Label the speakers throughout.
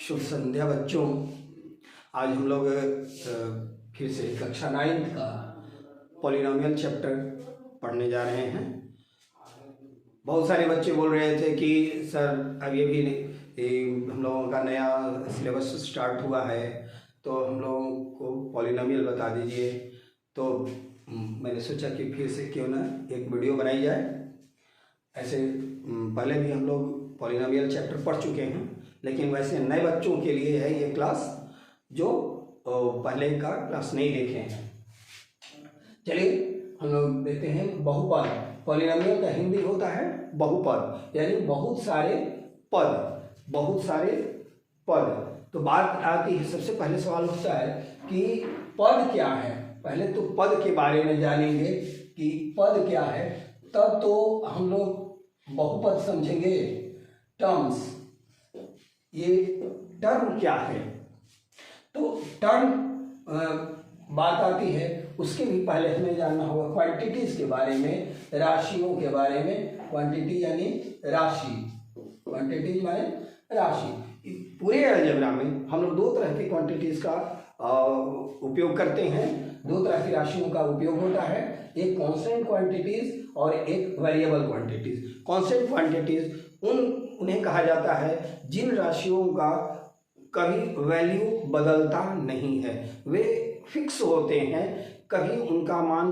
Speaker 1: शुभ संध्या बच्चों। आज हम लोग फिर से कक्षा 9 का पॉलिनोमियल चैप्टर पढ़ने जा रहे हैं। बहुत सारे बच्चे बोल रहे थे कि सर अब ये भी हम लोगों का नया सिलेबस स्टार्ट हुआ है तो हम लोगों को पॉलिनोमियल बता दीजिए। तो मैंने सोचा कि फिर से क्यों ना एक वीडियो बनाई जाए। ऐसे पहले भी हम लोग पॉलिनोमियल चैप्टर पढ़ चुके हैं, लेकिन वैसे नए बच्चों के लिए है ये क्लास जो पहले का क्लास नहीं देखे हैं। चलिए हम लोग देखते हैं बहुपद। पॉलिनोमियल का हिंदी होता है बहुपद, यानी बहुत सारे पद, बहुत सारे पद। तो बात आती है, सबसे पहले सवाल उठता है कि पद क्या है। पहले तो पद के बारे में जानेंगे कि पद क्या है, तब तो हम लोग बहुपद समझेंगे। टर्म्स, ये टर्म क्या है। तो टर्म बात आती है, उसके भी पहले हमें जानना होगा क्वांटिटीज के बारे में, राशियों के बारे में। क्वांटिटी यानी राशि, क्वांटिटीज माने राशि। पूरे अलजेब्रा में हम लोग दो तरह की क्वांटिटीज का उपयोग करते हैं, दो तरह की राशियों का उपयोग होता है, एक कांस्टेंट क्वांटिटीज और एक वेरिएबल क्वांटिटीज। कांस्टेंट क्वांटिटीज उन्हें कहा जाता है जिन राशियों का कभी वैल्यू बदलता नहीं है, वे फिक्स होते हैं, कभी उनका मान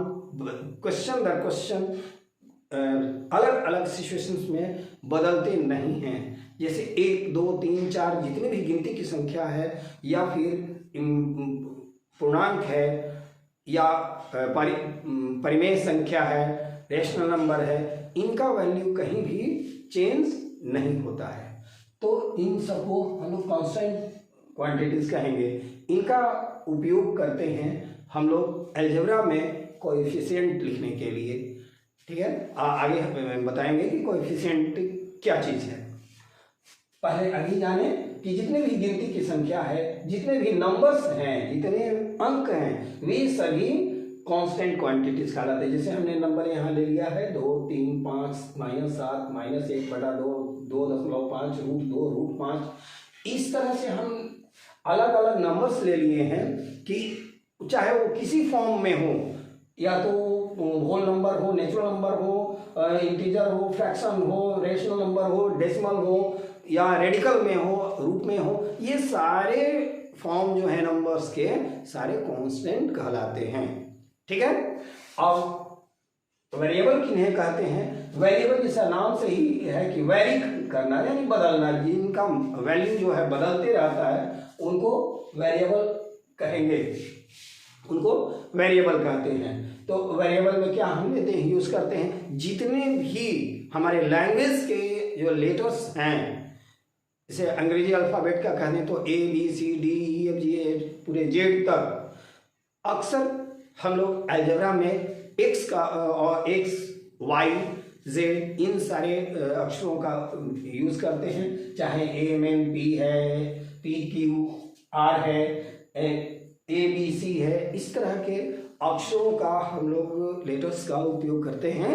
Speaker 1: क्वेश्चन दर क्वेश्चन अलग अलग सिचुएशंस में बदलते नहीं हैं। जैसे 1, 2, 3, 4 जितनी भी गिनती की संख्या है, या फिर पूर्णांक है, या परिमेय संख्या है, रेशनल नंबर है, इनका वैल्यू कहीं भी चेंज नहीं होता है। तो इन सबको हम लोग कांस्टेंट क्वांटिटीज कहेंगे। इनका उपयोग करते हैं हम लोग अलजेब्रा में कोएफिशिएंट लिखने के लिए। ठीक है, आगे हम बताएंगे कि कोएफिशिएंट क्या चीज़ है। पहले अभी जाने कि जितने भी गिनती की संख्या है, जितने भी नंबर्स हैं, जितने अंक हैं, वे सभी कांस्टेंट क्वांटिटीज कहलाते हैं। जैसे हमने नंबर यहाँ ले लिया है 2, 3, 5, -7, -1/2, 2.5, √2, √5। इस तरह से हम अलग अलग नंबर्स ले लिए हैं कि चाहे वो किसी फॉर्म में हो, या तो होल नंबर हो, नेचुरल नंबर हो, इंटीजर हो, फ्रैक्शन हो, रेशनल नंबर हो, डेसिमल हो, या रेडिकल में हो, रूट में हो, ये सारे फॉर्म जो है नंबर्स के सारे कांस्टेंट कहलाते हैं। ठीक है। अब वेरिएबल किन्हें कहते हैं। वेरिएबल जैसा नाम से ही है कि वेरी करना यानी बदलना, जिनका वैल्यू जो है बदलते रहता है उनको वेरिएबल कहेंगे, उनको वेरिएबल कहते हैं। तो वेरिएबल में क्या हम लेते हैं, यूज करते हैं जितने भी हमारे लैंग्वेज के जो लेटर्स हैं, जैसे अंग्रेजी अल्फाबेट का कहते हैं तो ABCDEFG पूरे Z तक। अक्सर हम लोग अलजेब्रा में X का और X, Y, Z इन सारे अक्षरों का यूज करते हैं, चाहे AMNP है, PQR है, ABC है, इस तरह के अक्षरों का हम लोग लेटर्स का उपयोग करते हैं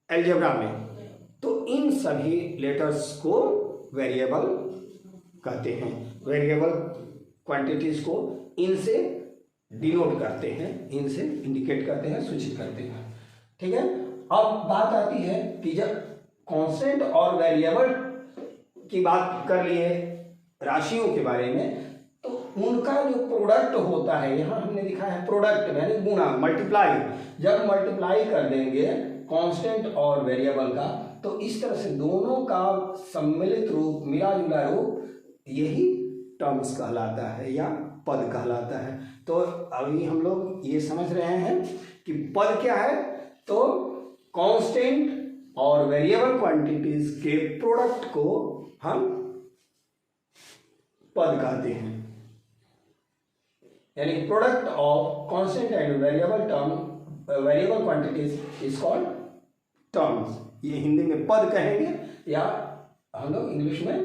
Speaker 1: अलजेब्रा में। तो इन सभी लेटर्स को वेरिएबल कहते हैं। वेरिएबल क्वांटिटीज को इनसे डिनोट करते हैं, इनसे इंडिकेट करते हैं, सूचित करते हैं। ठीक है। अब बात आती है कि जब कांस्टेंट और वेरिएबल की बात कर लिए राशियों के बारे में, तो उनका जो प्रोडक्ट होता है, यहाँ हमने लिखा है प्रोडक्ट यानी गुणा, मल्टीप्लाई। जब मल्टीप्लाई कर देंगे कांस्टेंट और वेरिएबल का, तो इस तरह से दोनों का सम्मिलित रूप, मिला जुला रूप, यही टर्म्स कहलाता है या पद कहलाता है। तो अभी हम लोग ये समझ रहे हैं कि पद क्या है। तो कांस्टेंट और वेरिएबल क्वांटिटीज के प्रोडक्ट को हम पद कहते हैं, यानी product of constant and variable term, variable quantities is called terms. ये हिंदी में पद कहेंगे, या हम लोग इंग्लिश में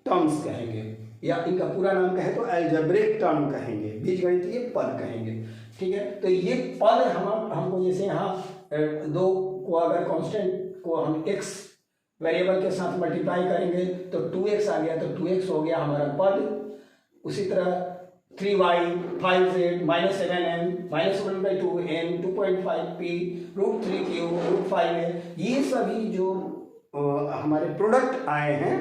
Speaker 1: टर्म्स कहेंगे, या इनका पूरा नाम कहे तो अलजेब्रिक टर्म कहेंगे, बीजगणितीय पद कहेंगे। ठीक है। तो ये पद हमको, जैसे यहाँ 2 को अगर कांस्टेंट को हम X वेरिएबल के साथ मल्टीप्लाई करेंगे तो 2x आ गया, तो 2x हो गया हमारा पद। उसी तरह 3y 5z -7n -1/2n 2.5p √3q √5a, ये सभी जो हमारे प्रोडक्ट आए हैं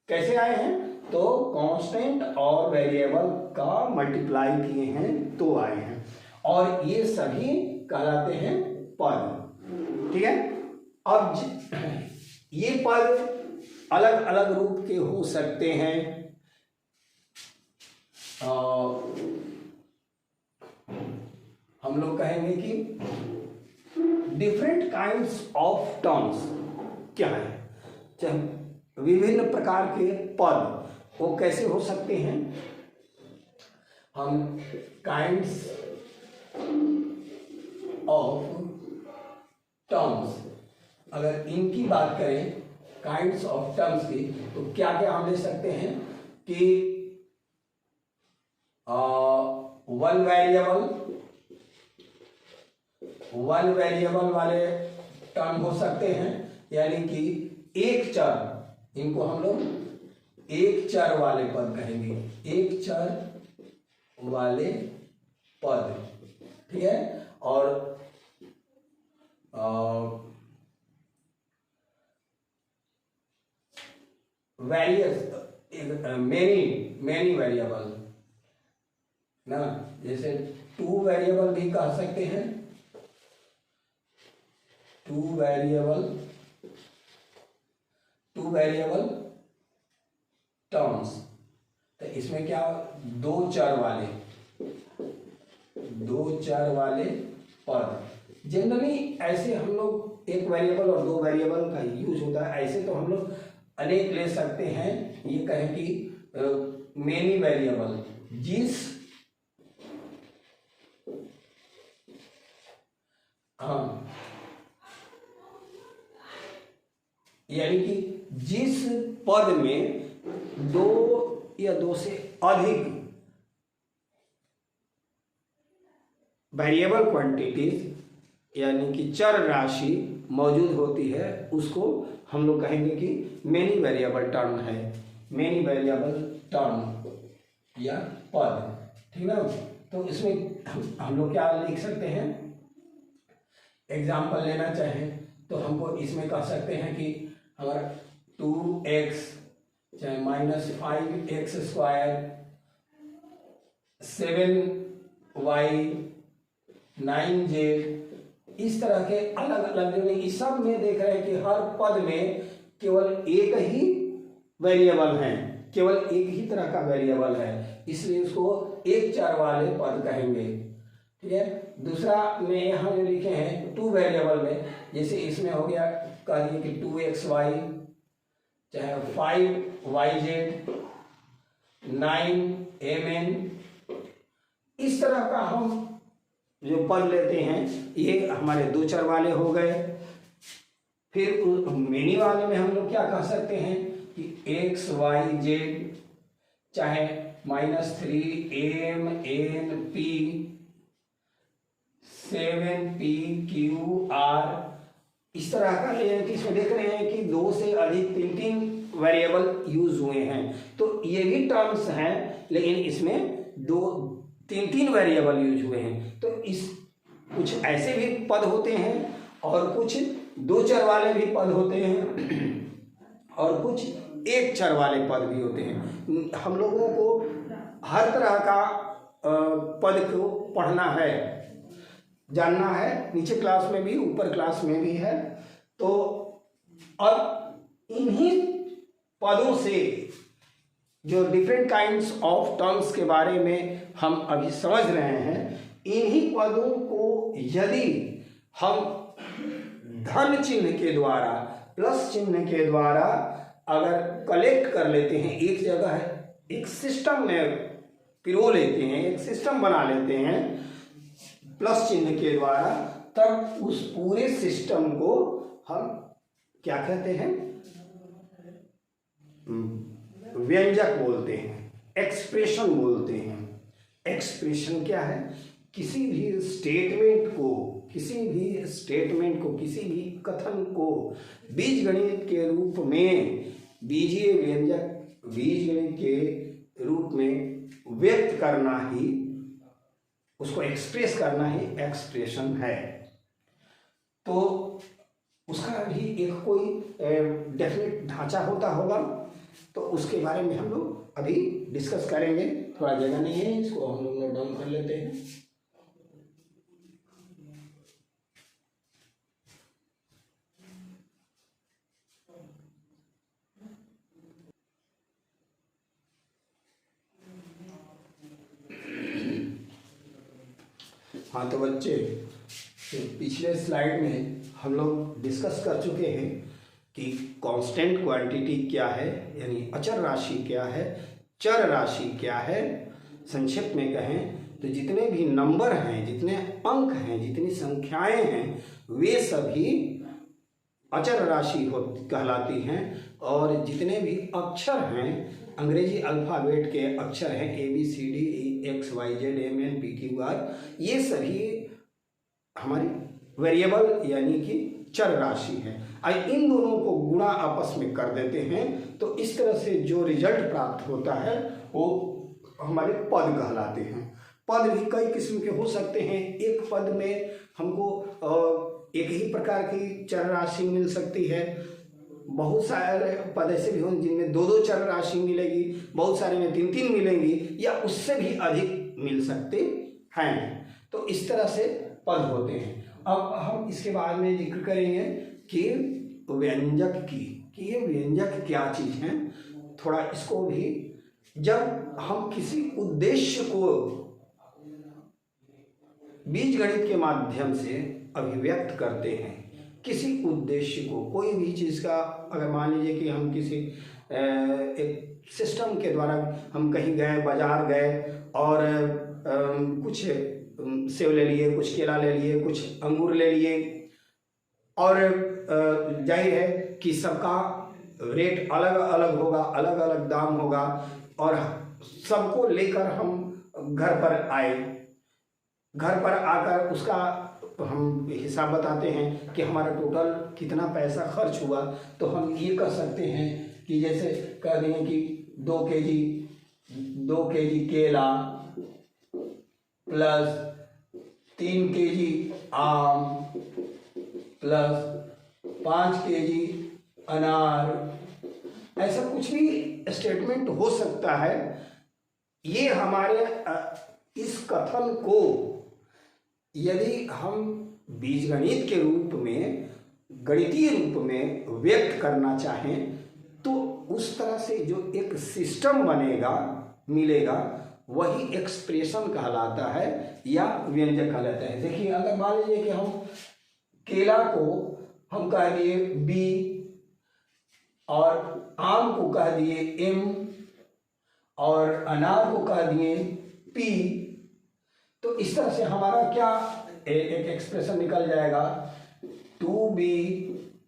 Speaker 1: कैसे आए हैं, तो कांस्टेंट और वेरिएबल का मल्टीप्लाई किए हैं तो आए हैं, और ये सभी कहलाते हैं पद। ठीक है। अब ये पद अलग अलग रूप के हो सकते हैं। हम लोग कहेंगे कि डिफरेंट काइंड्स ऑफ टर्म्स क्या है, चाहे विभिन्न प्रकार के पद वो कैसे हो सकते हैं। हम काइंड्स ऑफ टर्म्स, अगर इनकी बात करें काइंड्स ऑफ टर्म्स की, तो क्या क्या हम ले सकते हैं कि वन वेरिएबल वाले टर्म हो सकते हैं, यानी कि एक चर, इनको हम लोग एक चर वाले पद कहेंगे, एक चर वाले पद। ठीक है। और वेरियस मेनी वेरिएबल ना, जैसे टू वेरिएबल भी कह सकते हैं, टू वेरिएबल टर्म्स। तो इसमें क्या, दो चर वाले पद। जनरली ऐसे हम लोग एक वेरिएबल और दो वेरिएबल का यूज होता है, ऐसे तो हम लोग अनेक ले सकते हैं। ये कहें कि मेनी वेरिएबल, यानी कि जिस पद में दो या दो से अधिक वेरिएबल क्वांटिटीज यानी कि चर राशि मौजूद होती है, उसको हम लोग कहेंगे कि मेनी वेरिएबल टर्म है, मेनी वेरिएबल टर्म या पद। ठीक है। तो इसमें हम लोग क्या लिख सकते हैं, एग्जाम्पल लेना चाहें तो हमको इसमें कह सकते हैं कि हमारा 2x चाहे -5x², 7y 9z, इस तरह के अलग अलग जो इस सब में देख रहे हैं कि हर पद में केवल एक ही वेरिएबल है, केवल एक ही तरह का वेरिएबल है, इसलिए उसको एक चर वाले पद कहेंगे। ठीक है। दूसरा में यहाँ जो लिखे हैं टू वेरिएबल में, जैसे इसमें हो गया कह दिए कि 2xy चाहे 5yz 9mn, इस तरह का हम जो पद लेते हैं ये हमारे दो चर वाले हो गए। फिर मेनी वाले में हम लोग क्या कह सकते हैं कि xyz चाहे -3mnp 7pqr, इस तरह का कि इसमें देख रहे हैं कि दो से अधिक तीन वेरिएबल यूज हुए हैं, तो ये भी टर्म्स हैं, लेकिन इसमें दो तीन वेरिएबल यूज हुए हैं। तो इस कुछ ऐसे भी पद होते हैं और कुछ दो चर वाले भी पद होते हैं और कुछ एक चर वाले पद भी होते हैं। हम लोगों को हर तरह का पद को पढ़ना है, जानना है, नीचे क्लास में भी ऊपर क्लास में भी है। तो अब इन्हीं पदों से जो डिफरेंट काइंड्स ऑफ टर्म्स के बारे में हम अभी समझ रहे हैं, इन्हीं पदों को यदि हम धन चिन्ह के द्वारा, प्लस चिन्ह के द्वारा अगर कलेक्ट कर लेते हैं, एक जगह एक सिस्टम में पिरो लेते हैं, एक सिस्टम बना लेते हैं प्लस चिन्ह के द्वारा, तब उस पूरे सिस्टम को हम क्या कहते हैं, व्यंजक बोलते हैं, एक्सप्रेशन बोलते हैं। एक्सप्रेशन क्या है, किसी भी स्टेटमेंट को, किसी भी स्टेटमेंट को, किसी भी कथन को बीजगणित के रूप में, बीजीय व्यंजक बीजगणित के रूप में व्यक्त करना ही, उसको एक्सप्रेस करना ही एक्सप्रेशन है। तो उसका भी एक कोई डेफिनेट ढांचा होता होगा, तो उसके बारे में हम लोग अभी डिस्कस करेंगे। थोड़ा जगह नहीं है, इसको हम लोग नोट डाउन कर लेते हैं। हाँ तो बच्चे, पिछले स्लाइड में हम लोग डिस्कस कर चुके हैं कि कांस्टेंट क्वांटिटी क्या है, यानी अचर राशि क्या है, चर राशि क्या है। संक्षिप्त में कहें तो जितने भी नंबर हैं, जितने अंक हैं, जितनी संख्याएं हैं, वे सभी अचर राशि कहलाती हैं। और जितने भी अक्षर हैं, अंग्रेजी अल्फ़ाबेट के अक्षर हैं, ABCD XYZ MNPQR, ये सभी हमारी वेरिएबल यानी कि चर राशि है। अब इन दोनों को गुणा आपस में कर देते हैं तो इस तरह से जो रिजल्ट प्राप्त होता है वो हमारे पद कहलाते हैं। पद भी कई किस्म के हो सकते हैं। एक पद में हमको एक ही प्रकार की चर राशि मिल सकती है, बहुत सारे पद ऐसे भी होंगे जिनमें दो दो चर राशि मिलेगी, बहुत सारे में तीन तीन मिलेंगी, या उससे भी अधिक मिल सकते हैं। तो इस तरह से पद होते हैं। अब हम इसके बाद में जिक्र करेंगे कि व्यंजक की, कि ये व्यंजक क्या चीज़ है। थोड़ा इसको भी, जब हम किसी उद्देश्य को बीजगणित के माध्यम से अभिव्यक्त करते हैं, किसी उद्देश्य को, कोई भी चीज़ का, अगर मान लीजिए कि हम किसी एक सिस्टम के द्वारा हम कहीं गए, बाजार गए और कुछ सेब ले लिए, कुछ केला ले लिए, कुछ अंगूर ले लिए, और जाहिर है कि सबका रेट अलग अलग होगा, अलग अलग दाम होगा, और सबको लेकर हम घर पर आए। घर पर आकर उसका हम हिसाब बताते हैं कि हमारा टोटल कितना पैसा खर्च हुआ। तो हम ये कर सकते हैं कि जैसे कह देंगे कि 2 केजी केला प्लस 3 केजी आम प्लस 5 केजी अनार, ऐसा कुछ भी स्टेटमेंट हो सकता है। ये हमारे इस कथन को यदि हम बीजगणित के रूप में, गणितीय रूप में व्यक्त करना चाहें तो उस तरह से जो एक सिस्टम बनेगा, मिलेगा, वही एक्सप्रेशन कहलाता है या व्यंजक कहलाता है। देखिए, अगर मान लीजिए कि हम केला को हम कह दिए B और आम को कह दिए M और अनार को कह दिए P, तो इस तरह से हमारा क्या एक एक्सप्रेशन निकल जाएगा, 2B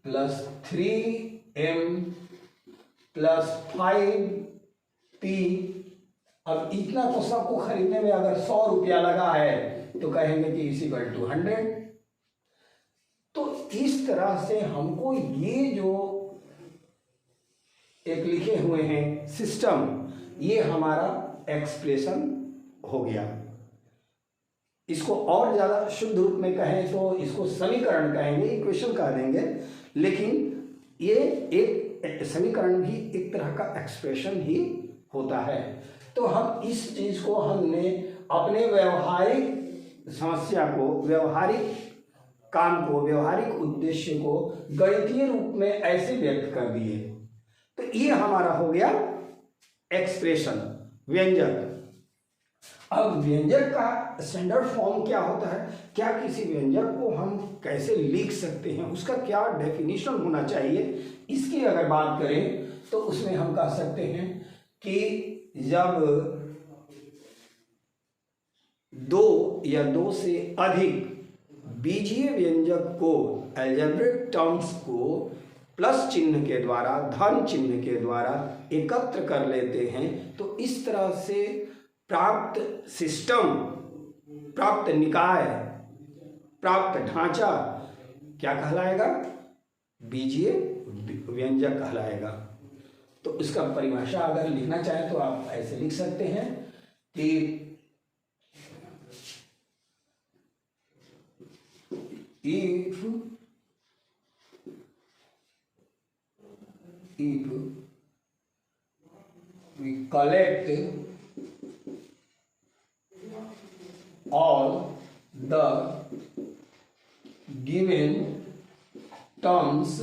Speaker 1: plus 3M plus 5P। अब इतना तो सबको खरीदने में अगर 100 रुपया लगा है तो कहेंगे कि इसी इक्वल टू 100। तो इस तरह से हमको ये जो एक लिखे हुए हैं सिस्टम, ये हमारा एक्सप्रेशन हो गया। इसको और ज़्यादा शुद्ध रूप में कहें तो इसको समीकरण कहेंगे, इक्वेशन कह देंगे, लेकिन ये एक समीकरण भी एक तरह का एक्सप्रेशन ही होता है। तो हम इस चीज़ को हमने अपने व्यवहारिक समस्या को, व्यवहारिक काम को, व्यवहारिक उद्देश्य को गणितीय रूप में ऐसे व्यक्त कर दिए। तो ये हमारा हो गया एक्सप्रेशन, व्यंजक। अब व्यंजक का स्टैंडर्ड फॉर्म क्या होता है, क्या किसी व्यंजक को हम कैसे लिख सकते हैं, उसका क्या डेफिनेशन होना चाहिए, इसकी अगर बात करें तो उसमें हम कह सकते हैं कि जब 2 या 2 से अधिक बीजीय व्यंजक को, अलजेब्रिक टर्म्स को प्लस चिन्ह के द्वारा, धन चिन्ह के द्वारा एकत्र कर लेते हैं, तो इस तरह से प्राप्त सिस्टम, प्राप्त निकाय, प्राप्त ढांचा क्या कहलाएगा? बीजीय व्यंजक कहलाएगा। तो इसका परिभाषा अगर लिखना चाहें तो आप ऐसे लिख सकते हैं कि if we collect all the given terms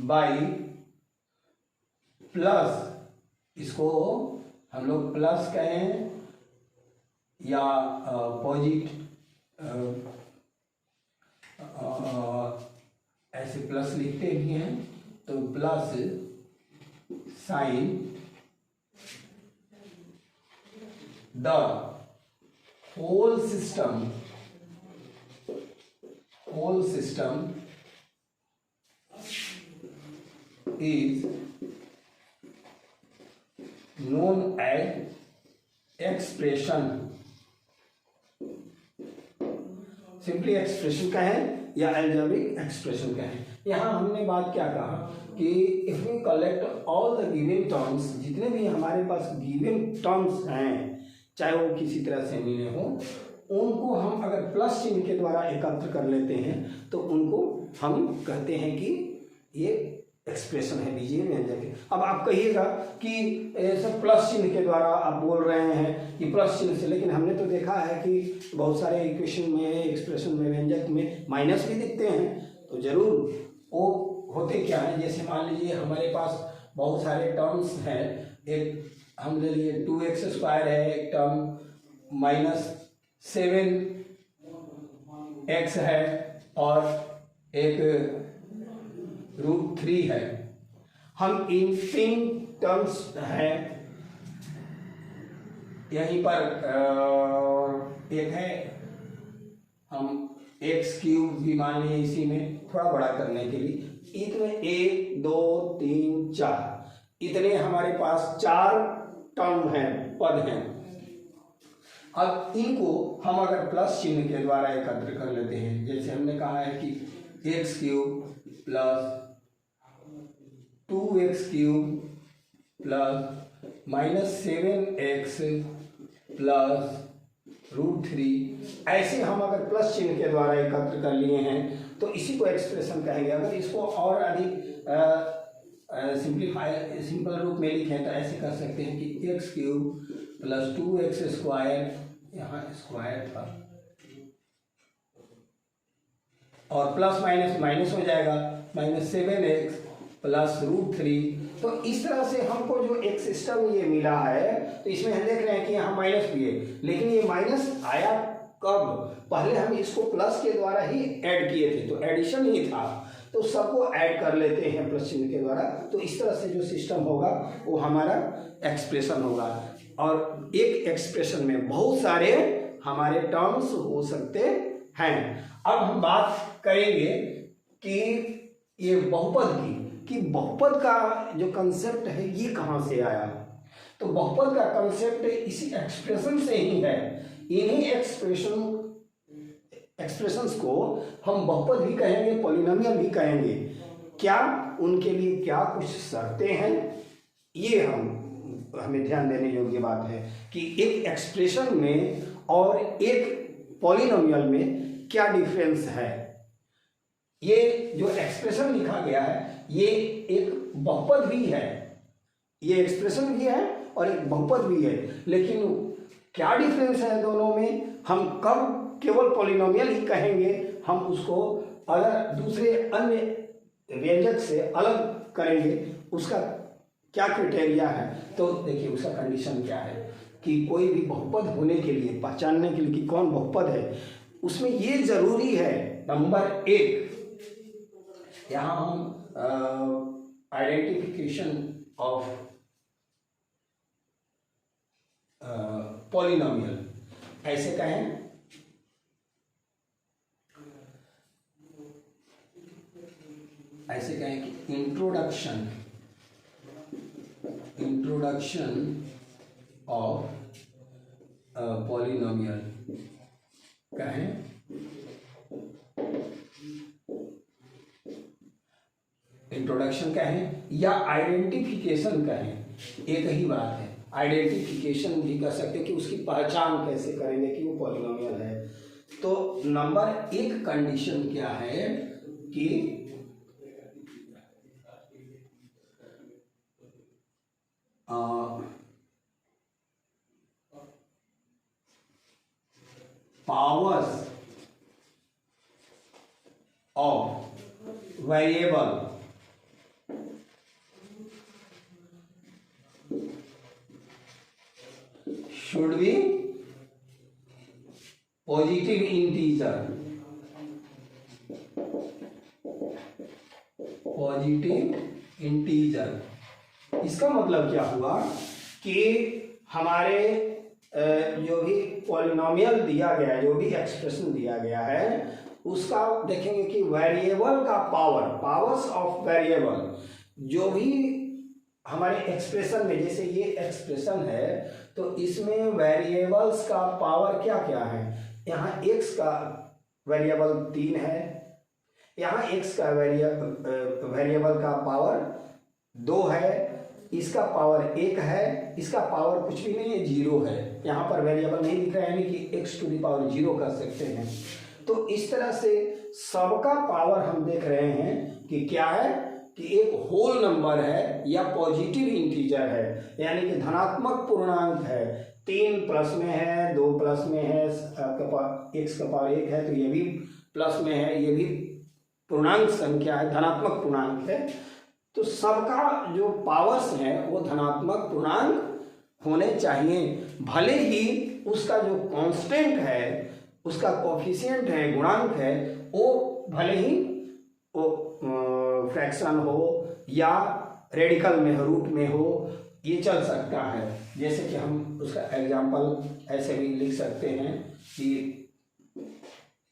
Speaker 1: by plus, इसको हम लोग प्लस कहें या ऐसे प्लस लिखते भी हैं, तो plus sign the whole system is known as expression। Simply expression का है या अलजेब्रिक एक्सप्रेशन का है। यहाँ हमने बात क्या कहा कि if we collect all the given terms, जितने भी हमारे पास गिवन टर्म्स हैं, चाहे वो किसी तरह से मिले हो, उनको हम अगर प्लस चिन्ह के द्वारा एकत्र कर लेते हैं तो उनको हम कहते हैं कि ये एक्सप्रेशन है, बीजीय व्यंजक है। अब आप कहिएगा कि सर प्लस चिन्ह के द्वारा आप बोल रहे हैं कि प्लस चिन्ह से, लेकिन हमने तो देखा है कि बहुत सारे इक्वेशन में, एक्सप्रेशन में, व्यंजक में माइनस भी दिखते हैं। तो जरूर वो होते क्या है, जैसे मान लीजिए हमारे पास बहुत सारे टर्म्स हैं, एक हम ले लिए 2x² है, एक टर्म -7x है और एक √3 है। हम इन 3 टर्म्स हैं, यहीं पर एक है, हम x³ भी मान लिए इसी में थोड़ा बड़ा करने के लिए। इतने 1 2 3 4 इतने हमारे पास 4 टर्म हैं, पद हैं। अब इनको हम अगर प्लस चिन्ह के द्वारा एकत्र कर लेते हैं, जैसे हमने कहा है कि x³ plus 2x³ plus -7x plus √3, ऐसे हम अगर प्लस चिन्ह के द्वारा एकत्र कर लिए हैं तो इसी को एक्सप्रेशन कहेंगे। अगर इसको और अधिक सिंपल रूप में लिखें तो ऐसे कर सकते हैं कि x³ प्लस 2x², यहाँ स्क्वायर था, और प्लस माइनस माइनस हो जाएगा, -7x प्लस √3। तो इस तरह से हमको जो एक सिस्टम ये मिला है, तो इसमें हम देख रहे हैं कि यहाँ माइनस भी है, लेकिन ये माइनस आया कब? पहले हम इसको प्लस के द्वारा ही ऐड किए थे, तो एडिशन ही था, तो सबको ऐड कर लेते हैं प्लस चिन्ह के द्वारा। तो इस तरह से जो सिस्टम होगा वो हमारा एक्सप्रेशन होगा। और एक एक्सप्रेशन में बहुत सारे हमारे टर्म्स हो सकते हैं। अब हम बात करेंगे कि ये बहुपद की, कि बहुपद का जो कंसेप्ट है ये कहाँ से आया। तो बहुपद का कंसेप्ट इसी एक्सप्रेशन से ही है। इन्हीं एक्सप्रेशंस को हम बहुपद भी कहेंगे, पॉलिनोमियल भी कहेंगे। क्या उनके लिए क्या कुछ शर्तें हैं, ये हमें ध्यान देने योग्य बात है कि एक एक्सप्रेशन में और एक पॉलिनोमियल में क्या डिफरेंस है। ये जो एक्सप्रेशन लिखा गया है ये एक बहुपद भी है, ये एक्सप्रेशन भी है और एक बहुपद भी है, लेकिन क्या डिफरेंस है दोनों में, हम कब केवल पॉलिनोमियल ही कहेंगे, हम उसको अगर दूसरे अन्य व्यंजक से अलग करेंगे, उसका क्या क्राइटेरिया है। तो देखिए उसका कंडीशन क्या है कि कोई भी बहुपद होने के लिए, पहचानने के लिए कि कौन बहुपद है, उसमें ये जरूरी है, नंबर 1, यहाँ हम आइडेंटिफिकेशन ऑफ पॉलिनोमियल ऐसे कहें, कि इंट्रोडक्शन ऑफ पॉलिनोमियल कहें, इंट्रोडक्शन कहें या आइडेंटिफिकेशन कहें, एक ही बात है। आइडेंटिफिकेशन भी कर सकते हैं कि उसकी पहचान कैसे करेंगे कि वो पॉलिनोमियल है। तो नंबर एक कंडीशन क्या है कि powers of variable should be positive integer, positive integer. इसका मतलब क्या हुआ कि हमारे जो भी पॉलिनोमियल दिया गया है, जो भी एक्सप्रेशन दिया गया है, उसका देखेंगे कि वेरिएबल का पावर, पावर्स ऑफ वेरिएबल, जो भी हमारे एक्सप्रेशन में, जैसे ये एक्सप्रेशन है तो इसमें वेरिएबल्स का पावर क्या क्या है। यहाँ x का वेरिएबल 3 है, यहाँ x का वेरिएबल का पावर 2 है, इसका पावर 1 है, इसका पावर कुछ भी नहीं है, 0 है। यहाँ पर वेरिएबल नहीं दिख रहा है, यानी कि x टू द पावर 0 कर सकते हैं। तो इस तरह से सबका पावर हम देख रहे हैं कि क्या है कि एक होल नंबर है या पॉजिटिव इंटीजर है, यानी कि धनात्मक पूर्णांक है। 3 प्लस में है, 2 प्लस में है, x का पावर 1 है तो ये भी प्लस में है, ये भी पूर्णांक संख्या है, धनात्मक पूर्णांक है। तो सबका जो पावर्स है वो धनात्मक पूर्णांक होने चाहिए, भले ही उसका जो कांस्टेंट है, उसका कोफिशिएंट है, गुणांक है, वो भले ही वो फ्रैक्शन हो या रेडिकल में हो, रूट में हो, ये चल सकता है। जैसे कि हम उसका एग्जांपल ऐसे भी लिख सकते हैं कि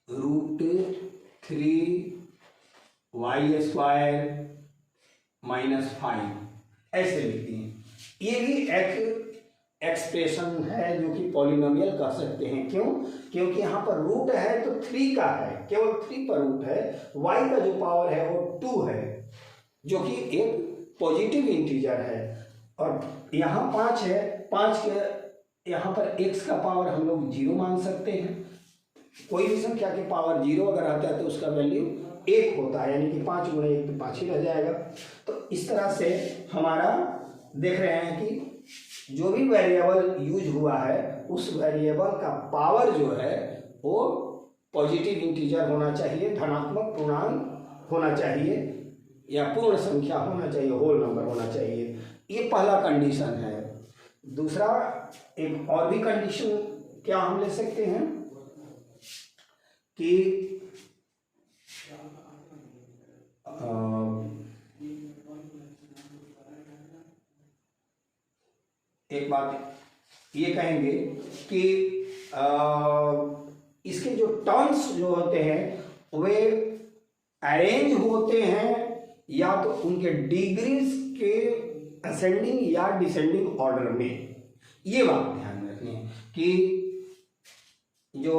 Speaker 1: √3y² -5 ऐसे लिखते हैं। ये भी एक एक्सप्रेशन है जो कि पॉलिनोमियल कह सकते हैं। क्यों? क्योंकि यहाँ पर रूट है तो 3 का है, केवल 3 पर रूट है। y का जो पावर है वो 2 है, जो कि एक पॉजिटिव इंटीजर है। और यहाँ 5 है, 5 के यहाँ पर x का पावर हम लोग 0 मान सकते हैं। कोई भी संख्या के पावर 0 अगर आता है तो उसका वैल्यू 1 होता है, यानी कि 5 × 1 तो 5 ही रह जाएगा। तो इस तरह से हमारा देख रहे हैं कि जो भी वेरिएबल यूज हुआ है उस वेरिएबल का पावर जो है वो पॉजिटिव इंटीजर होना चाहिए, धनात्मक पूर्णांक होना चाहिए या पूर्ण संख्या होना चाहिए, होल नंबर होना चाहिए। ये पहला कंडीशन है। दूसरा एक और भी कंडीशन क्या हम ले सकते हैं कि एक बात ये कहेंगे कि इसके जो टर्म्स जो होते हैं वे अरेंज होते हैं या तो उनके डिग्रीज के असेंडिंग या डिसेंडिंग ऑर्डर में। ये बात ध्यान में रखनी है कि जो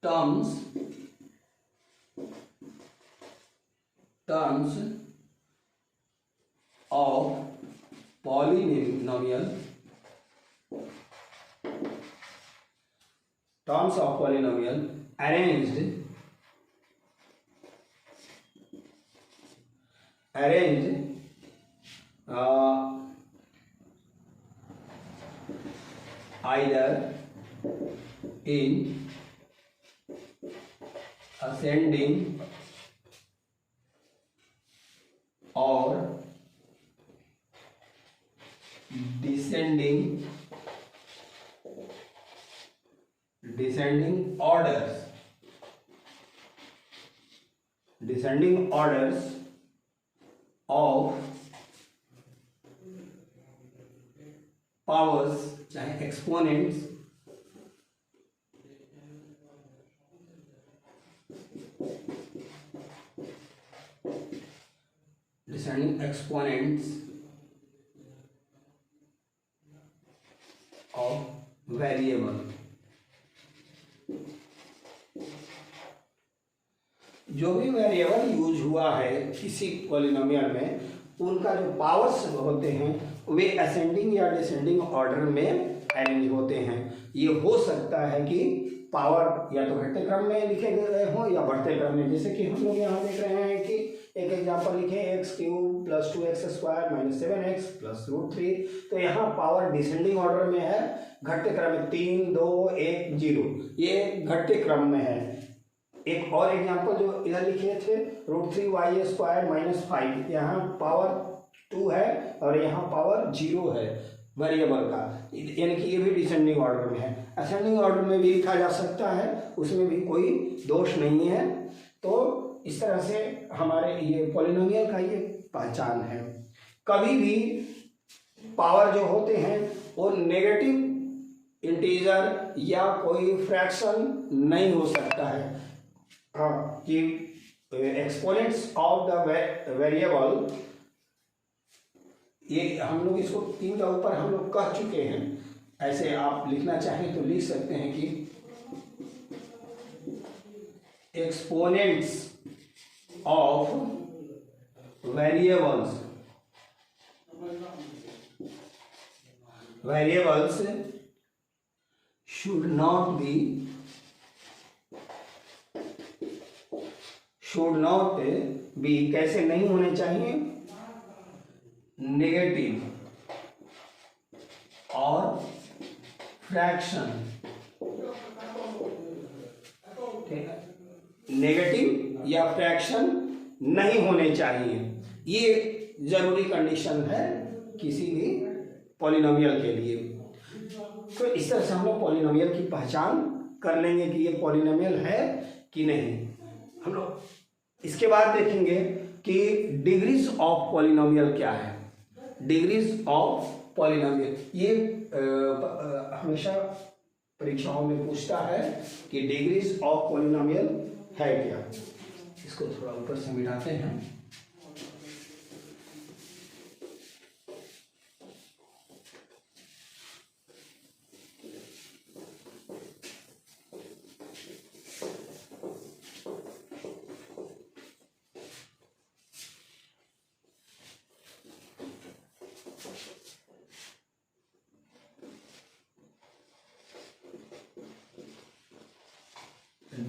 Speaker 1: terms of polynomial arranged either in ascending or descending orders of powers, चाहे exponents descending exponents of variable जो भी वेरिएबल यूज हुआ है किसी पॉलिनोमियल में, उनका जो पावर्स होते हैं वे असेंडिंग या डिसेंडिंग ऑर्डर में अरेंज होते हैं। ये हो सकता है कि पावर या तो घटते क्रम में लिखे गए हों या बढ़ते क्रम में, जैसे कि हम लोग यहाँ देख रहे हैं कि एक एग्जांपल लिखे x³ + 2x² - 7x + √3। तो यहाँ पावर डिसेंडिंग ऑर्डर में है, घटते क्रम में 3 2 1 0, ये घटते क्रम में है। एक और एग्जांपल जो इधर लिखे थे √3y² - 5, यहाँ पावर 2 है और यहाँ पावर 0 है वेरिएबल का, यानी कि ये भी डिसेंडिंग ऑर्डर में है। असेंडिंग ऑर्डर में भी लिखा जा सकता है, उसमें भी कोई दोष नहीं है। तो इस तरह से हमारे ये पॉलिनोमियल का ये पहचान है। कभी भी पावर जो होते हैं वो नेगेटिव इंटीजर या कोई फ्रैक्शन नहीं हो सकता है। हाँ, कि एक्सपोनेंट्स ऑफ द वेरिएबल, ये हम लोग इसको 3 का ऊपर हम लोग कह चुके हैं। ऐसे आप लिखना चाहें तो लिख सकते हैं कि exponents of variables should not be कैसे नहीं होने चाहिए, नेगेटिव और फ्रैक्शन, ठीक है, नेगेटिव या फ्रैक्शन नहीं होने चाहिए। ये जरूरी कंडीशन है किसी भी पॉलिनोमियल के लिए। तो इस तरह से हम लोग पॉलिनोमियल की पहचान कर लेंगे कि ये पॉलिनोमियल है कि नहीं। हम लोग इसके बाद देखेंगे कि डिग्रीज ऑफ पॉलिनोमियल क्या है। डिग्रीज ऑफ पॉलिनोमियल ये हमेशा परीक्षाओं में पूछता है कि डिग्रीज ऑफ पॉलिनोमियल है क्या। इसको थोड़ा ऊपर से मिटाते हैं।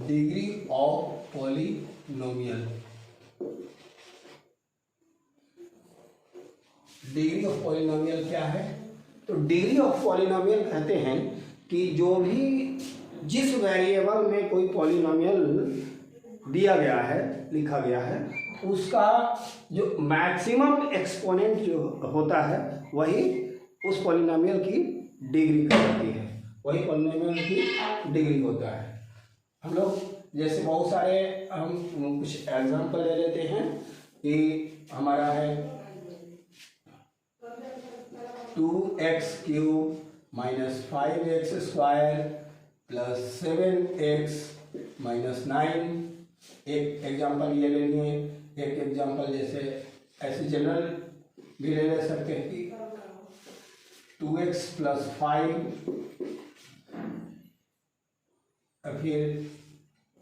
Speaker 1: Degree of polynomial, degree of polynomial क्या है? तो डिग्री ऑफ पॉलिनोमियल कहते हैं कि जो भी जिस वेरिएबल में कोई पॉलिनोमियल दिया गया है, लिखा गया है, उसका जो मैक्सिमम एक्सपोनेंट जो होता है वही उस पॉलिनोमियल की डिग्री कहलाती है, वही पॉलिनोमियल की डिग्री होता है। हम लोग जैसे बहुत सारे हम कुछ एग्जांपल ले लेते हैं कि हमारा है 2x³ - 5x² + 7x - 9। एक एग्जांपल ये ले लिए। एक एग्जांपल जैसे ऐसे जनरल भी ले सकते हैं कि 2x + 5, फिर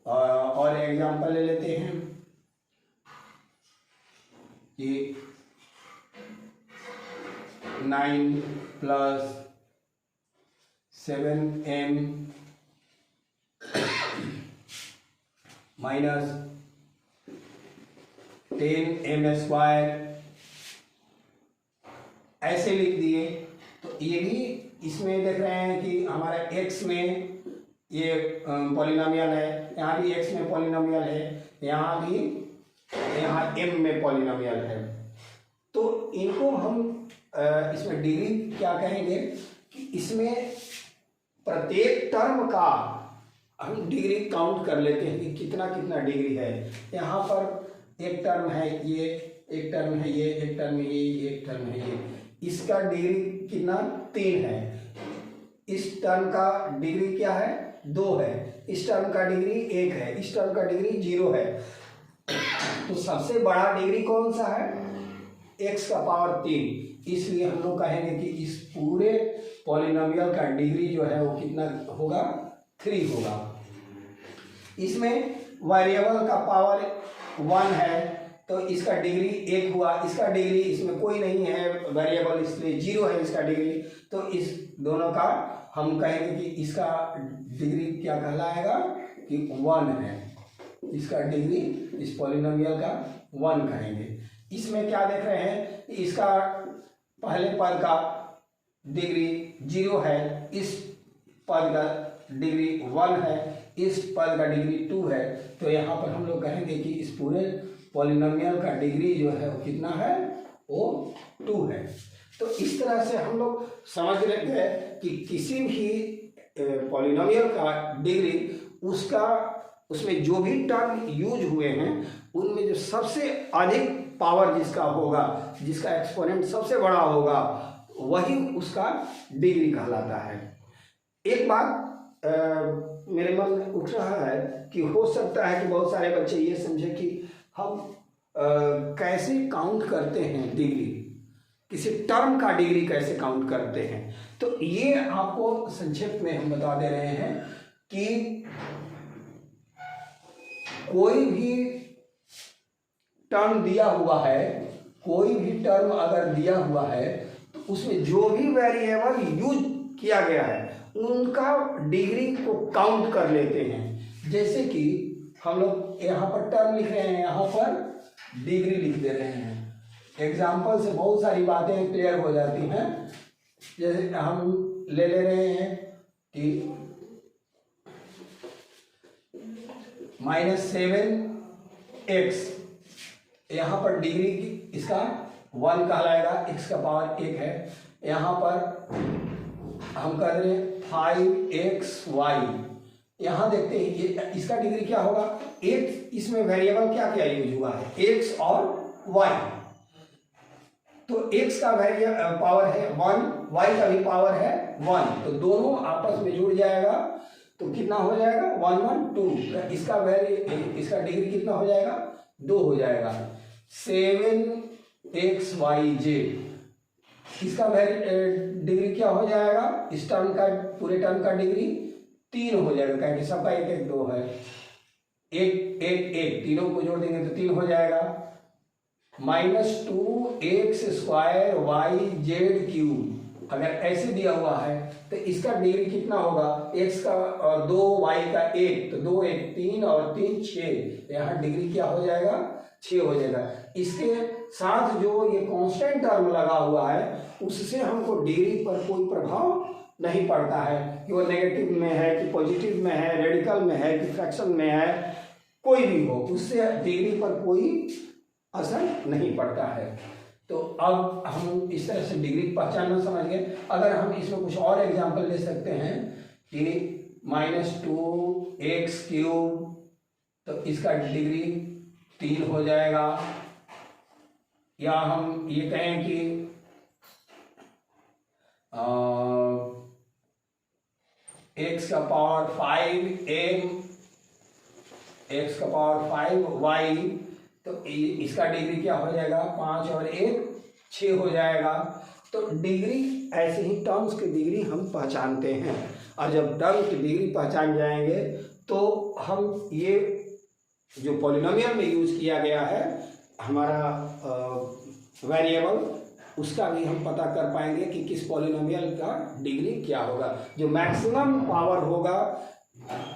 Speaker 1: और एग्जांपल ले लेते हैं कि 9 + 7m - 10m², ऐसे लिख दिए। तो ये भी इसमें देख रहे हैं कि हमारा x में ये पॉलिनोमियल है, यहाँ भी x में पॉलिनोमियल है, यहाँ भी यहाँ m में पॉलिनोमियल है। तो इनको हम इसमें डिग्री क्या कहेंगे कि इसमें प्रत्येक टर्म का हम डिग्री काउंट कर लेते हैं कि कितना कितना डिग्री है। यहाँ पर एक टर्म है ये, एक टर्म है ये, एक टर्म है ये, एक टर्म है ये, इसका डिग्री कितना 3 है। इस टर्म का डिग्री क्या है 2 है, इस टर्म का डिग्री 1 है, इस टर्म का डिग्री 0 है। तो सबसे बड़ा डिग्री कौन सा है x का पावर 3। इसलिए हम लोग कहेंगे कि इस पूरे पॉलिनोमियल का डिग्री जो है वो कितना होगा 3 होगा। इसमें वेरिएबल का पावर 1 है तो इसका डिग्री 1 हुआ, इसका डिग्री इसमें कोई नहीं है वेरिएबल इसलिए 0 है इसका डिग्री, तो इस दोनों का हम कहेंगे कि इसका डिग्री क्या कहलाएगा कि 1 है, इसका डिग्री इस पॉलिनोमियल का 1 कहेंगे। इसमें क्या देख रहे हैं, इसका पहले पद का डिग्री 0 है, इस पद का डिग्री 1 है, इस पद का डिग्री 2 है, तो यहाँ पर हम लोग कहेंगे कि इस पूरे पॉलिनोमियल का डिग्री जो है वो कितना है, वो 2 है। तो इस तरह से हम लोग समझ लेते हैं कि किसी भी पॉलिनोमियल का डिग्री उसमें जो भी टर्म यूज हुए हैं उनमें जो सबसे अधिक पावर जिसका होगा, जिसका एक्सपोनेंट सबसे बड़ा होगा, वही उसका डिग्री कहलाता है। एक बात मेरे मन में उठ रहा है कि हो सकता है कि बहुत सारे बच्चे ये समझे कि हम कैसे काउंट करते हैं डिग्री, किसी टर्म का डिग्री कैसे काउंट करते हैं। तो ये आपको संक्षेप में हम बता दे रहे हैं कि कोई भी टर्म दिया हुआ है, कोई भी टर्म अगर दिया हुआ है तो उसमें जो भी वेरिएबल यूज किया गया है उनका डिग्री को काउंट कर लेते हैं। जैसे कि हम लोग यहाँ पर टर्म लिख रहे हैं, यहाँ पर डिग्री लिख दे रहे हैं। एग्जाम्पल से बहुत सारी बातें क्लियर हो जाती हैं। जैसे हम ले रहे हैं कि -7x, यहाँ पर डिग्री इसका 1 कहलाएगा, x का पावर 1 है। यहाँ पर हम कर रहे हैं 5xy, यहाँ देखते हैं ये इसका डिग्री क्या होगा, x, इसमें वेरिएबल क्या क्या यूज हुआ है, x और y, तो x का पावर है 1, y का भी पावर है 1, तो दोनों आपस में जुड़ जाएगा तो कितना हो जाएगा 1 1 2, इसका डिग्री कितना हो जाएगा 2 हो जाएगा। 7xyj, इसका डिग्री क्या हो जाएगा, इस टर्म का पूरे टर्म का डिग्री 3 हो जाएगा, क्योंकि सबका 1 1 2 है, 1 1 1, तीनों को जोड़ देंगे तो 3 हो जाएगा। -2x²yz³, अगर ऐसे दिया हुआ है तो इसका डिग्री कितना होगा, x का और 2 y का 1, तो 2 1 3 और 3 6, यहाँ डिग्री क्या हो जाएगा 6 हो जाएगा। इसके साथ जो ये कांस्टेंट टर्म लगा हुआ है उससे हमको डिग्री पर कोई प्रभाव नहीं पड़ता है कि वो नेगेटिव में है कि पॉजिटिव में है, रेडिकल में है कि फ्रैक्शन में है, कोई भी हो, उससे डिग्री पर कोई असर नहीं पड़ता है। तो अब हम इस तरह से डिग्री पहचानना समझ गए। अगर हम इसमें कुछ और एग्जांपल ले सकते हैं कि -2x³, तो इसका डिग्री 3 हो जाएगा, या हम ये कहें कि x का पावर 5m, x का पावर 5y, तो इसका डिग्री क्या हो जाएगा 5 और 1 6 हो जाएगा। तो डिग्री, ऐसे ही टर्म्स की डिग्री हम पहचानते हैं, और जब टर्म की डिग्री पहचान जाएंगे तो हम ये जो पॉलिनोमियल में यूज किया गया है हमारा वेरिएबल, उसका भी हम पता कर पाएंगे कि किस पॉलिनोमियल का डिग्री क्या होगा। जो मैक्सिमम पावर होगा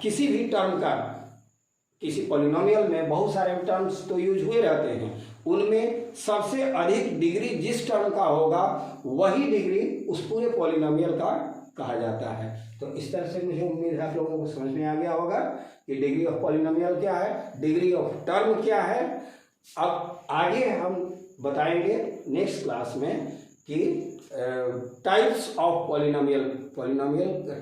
Speaker 1: किसी भी टर्म का, किसी पॉलिनोमियल में बहुत सारे टर्म्स तो यूज हुए रहते हैं, उनमें सबसे अधिक डिग्री जिस टर्म का होगा वही डिग्री उस पूरे पॉलिनोमियल का कहा जाता है। तो इस तरह से मुझे उम्मीद है आप लोगों को समझ में आ गया होगा कि डिग्री ऑफ पॉलिनोमियल क्या है, डिग्री ऑफ टर्म क्या है। अब आगे हम बताएंगे नेक्स्ट क्लास में कि टाइप्स ऑफ पॉलिनोमियल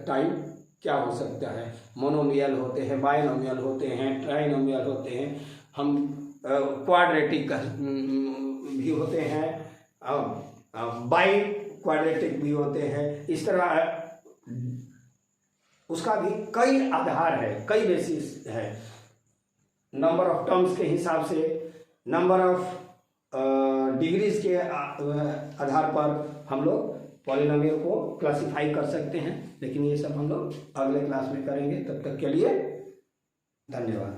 Speaker 1: टाइप क्या हो सकता है। मोनोमियल होते हैं, बायनोमियल होते हैं, ट्राइनोमियल होते हैं, हम क्वाड्रेटिक भी होते हैं, बाई क्वाड्रेटिक भी होते हैं। इस तरह उसका भी कई आधार है, कई बेसिस है। नंबर ऑफ टर्म्स के हिसाब से, नंबर ऑफ डिग्रीज के आधार पर हम लोग पॉलिनोमियल को क्लासिफाई कर सकते हैं, लेकिन ये सब हम लोग अगले क्लास में करेंगे। तब तक के लिए धन्यवाद।